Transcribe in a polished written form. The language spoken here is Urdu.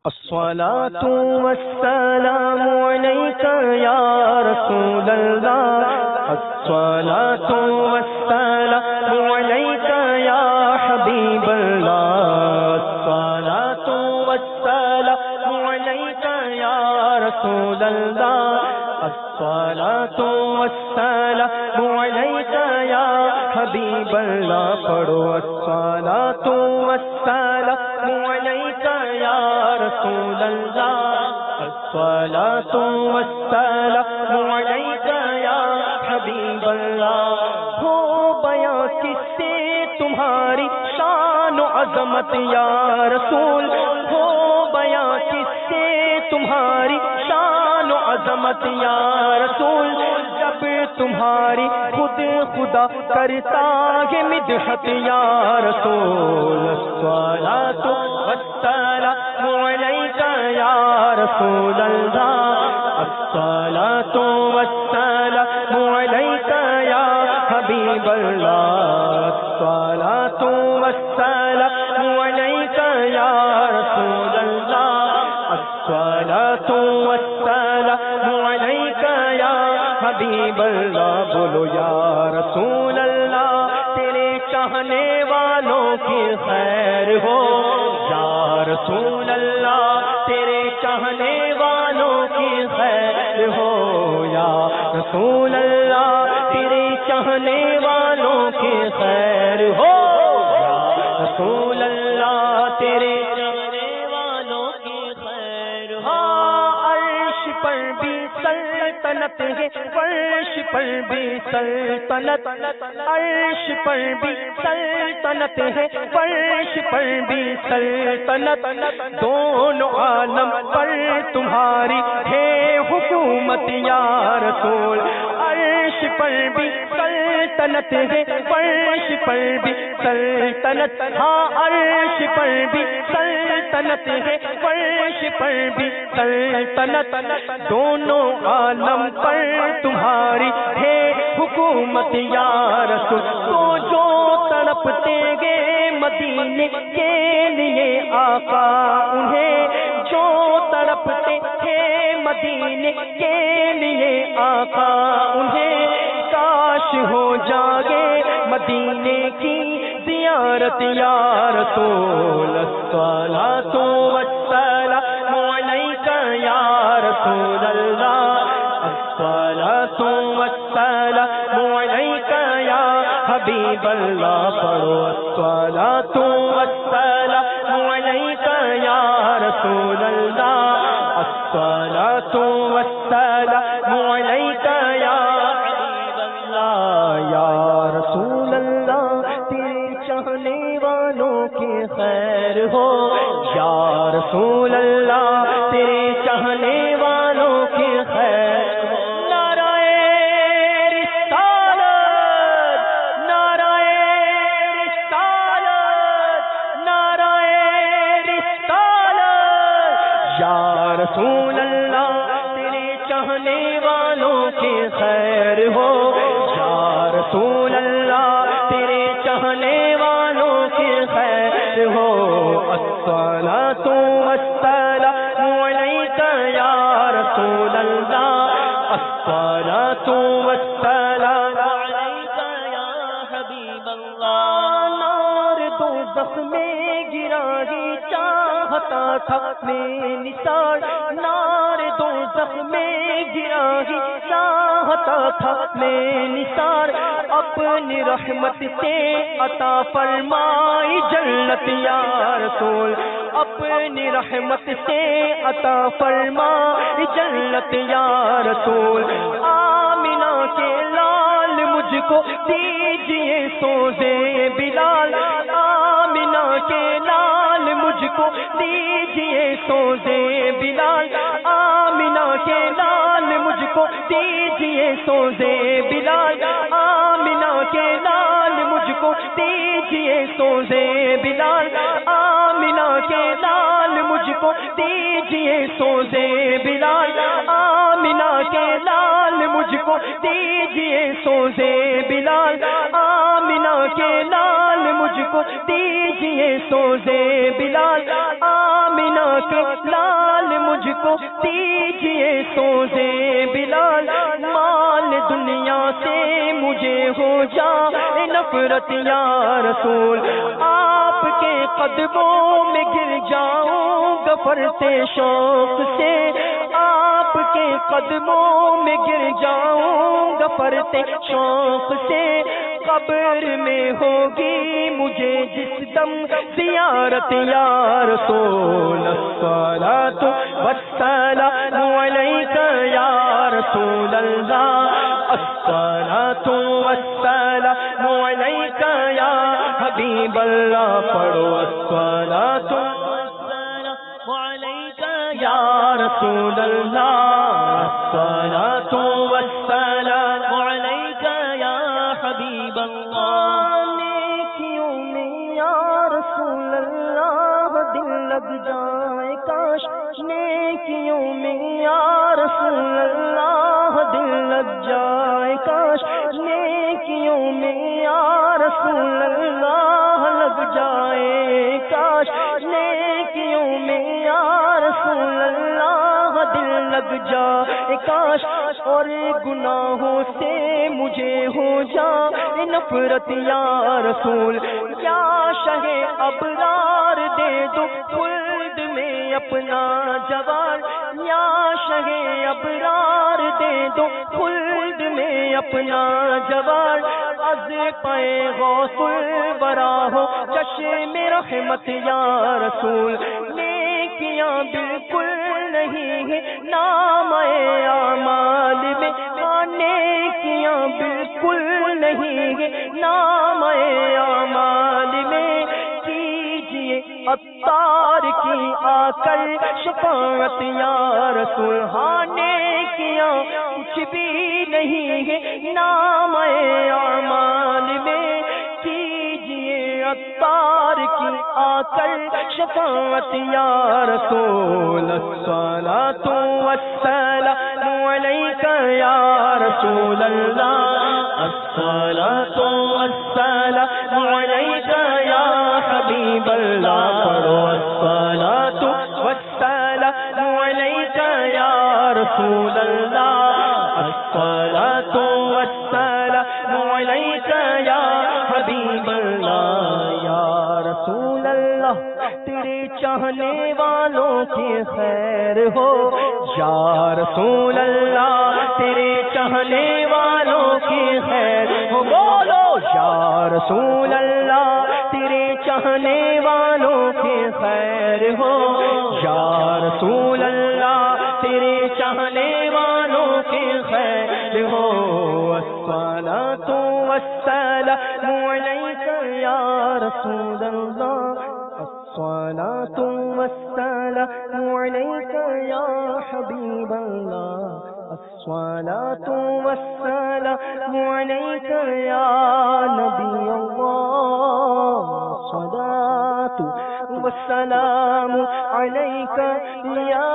الصلاة والسلام عليك يا رسول الله. الصلاة والسلام عليك يا حبيب الله. الصلاة والسلام عليك يا رسول الله. الصلاة والسلام عليك يا حبيب الله. پڑھو الصلاة والسلام عليك يا رسول الله. الصلاة والسلام عليك يا حبيب الله. ہو بیاں کس سے تمہاری شان و عظمت یا رسول. ہو بیاں کس سے تمہاری شان و عظمت یا رسول. جب تمہاری خود خدا کرتا ہے مدحت یا رسول. الصلاة والسلام عليك يا رسول الله. الصلاة والسلام عليك يا حبيب الله. الصلاة والسلام عليك يا رسول الله. الصلاة والسلام عليك يا حبيب الله. بولو یا رسول اللہ تیرے چاہنے والوں کی خیر ہو. یا رسول اللہ تیرے چاہنے والوں کی خیر ہو. یا رسول اللہ تیرے چاہنے والوں کی خیر ہو. یا رسول اللہ تیرے چاہنے والوں کی خیر ہو. عرش پر بھی سلطنت ہے, فرش پر بھی سلطنت. عرش پر بھی سلطنت ہے, فرش پر بھی سلطنت. دونوں عالم پر تمہاری ہے حکومت یا رسول. عرش پر بھی سلطنت ہے, فرش پر بھی سلطنت. ہاں عرش پر بھی سلطنت ہے, فرش پر بھی سلطنت. دونوں عالم پر تمہاری ہے حکومت یا رسول. تو جو تڑپتے گے مدینے کے لیے آقا انہیں, جو تڑپتے ہیں مدینے کے لیے آقا انہیں, کاش ہو جاگے مدینے کی زیارت یا رسول. الصلاة والسلام عليك یا رسول اللہ. الصلاة والسلام عليك یا حبیب اللہ. پڑھو الصلاة والسلام عليك یا رسول اللہ. الصلاة والسلام عليك یا حبیب اللہ. یا رسول اللہ تیرے چاہنے والوں کی خیر ہو. یا رسول اللہ تیرے چاہنے والوں کی خیر ہو. رسول اللہ تیرے چاہنے والوں کی خیر ہو. یا رسول اللہ تیرے چاہنے والوں کی خیر ہو. الصلاة والسلام عليك یا رسول اللہ. الصلاة والسلام عليك یا حبیب اللہ. نار دوزخ میں گرا ہی چاہتا تھا میں نثار. نار دوزخ میں گرا ہی چاہتا تھا میں نثار. اپنی رحمت سے عطا فرمائی جنت یا رسول. اپنی رحمت سے عطا فرمائی جنت یا رسول. آمینہ کے لال مجھ کو دیجئے سوزے بلال. آمینہ کے لال مجھ کو دیجئے سوزے بلال. آمینہ کے لال مجھ کو دیجئے سوزے بلال. آمینہ کے لال مجھ کو دیجئے سوزے بلال. آمینہ کے لال مجھ کو دیجئے سوزے بلال. آمینہ کے لال مجھ کو دیجئے سوزے بلال. آمینہ کے لال مجھ کو دیجئے سوزے بلال. آمینہ کے لال مجھ کو دیجئے سوزے بلال، مال دنیا سے مجھے ہو جائے نفرت یا رسول، آپ کے قدموں میں گر جاؤں گا فرتے شوق سے، آپ کے قدموں میں گر جاؤں گا فرتے شوق سے، قبر میں ہوگی مجھے جس دم زیارت یا رسول، الصلاۃ والسلام علیک یا رسول اللہ، الصلاۃ والسلام علیک یا حبیب اللہ، پڑھو الصلاۃ والسلام علیک یا رسول اللہ، الصلاۃ والسلام علیک یا حبیب اللہ، نیکیوں میں یا رسول اللہ دل لگ جائے کاش، نیکیوں میں یا رسول اللہ دل لگ جائے کاش، نیکیوں میں یا رسول اللہ لگ جائے کاش، نیکیوں میں یا رسول اللہ دل لگ جائے کاش، اور گناہوں سے مجھے ہو جائے نفرت یا رسول، یا شہ ابرار دے دو خلد میں اپنا جوان، یا شہ ابرار دے دو خلد میں اپنا جوان، از پائے غوث الورا ہو چشم رحمت یا رسول، نیکیاں بالکل نہیں ہے نام اعمال میں، نیکیاں بالکل نہیں ہے نام اعمال میں، کیجئے عطار کی آ کر شفاعت یا رسول، ہاں نیکیاں کچھ بھی نہیں ہے نام اعمال میں، کیجئے عطار کی آ کر شفاعت یا رسول، الصلاۃ والسلام علیک یا رسول اللہ، الصلاۃ والسلام علیک یا حبیب اللہ، پڑھو الصلاۃ والسلام علیک یا رسول اللہ، الصلاۃ والسلام علیک یا حبیب اللہ، یا رسول اللہ تیرے چاہنے والوں کی خیر ہو، یا رسول اللہ تیرے چاہنے والوں کی خیر ہو، بولو یا رسول اللہ تیرے چاہنے والوں کی خیر ہو، یا رسول اللہ تیرے چاہنے والوں کی خیر ہو، الصلاۃ والسلام علیک یا رسول اللہ، الصلاۃ والسلام علیک یا حبیب اللہ، الصلاۃ والسلام علیک یا نبی اللہ، الصلاۃ والسلام علیک یا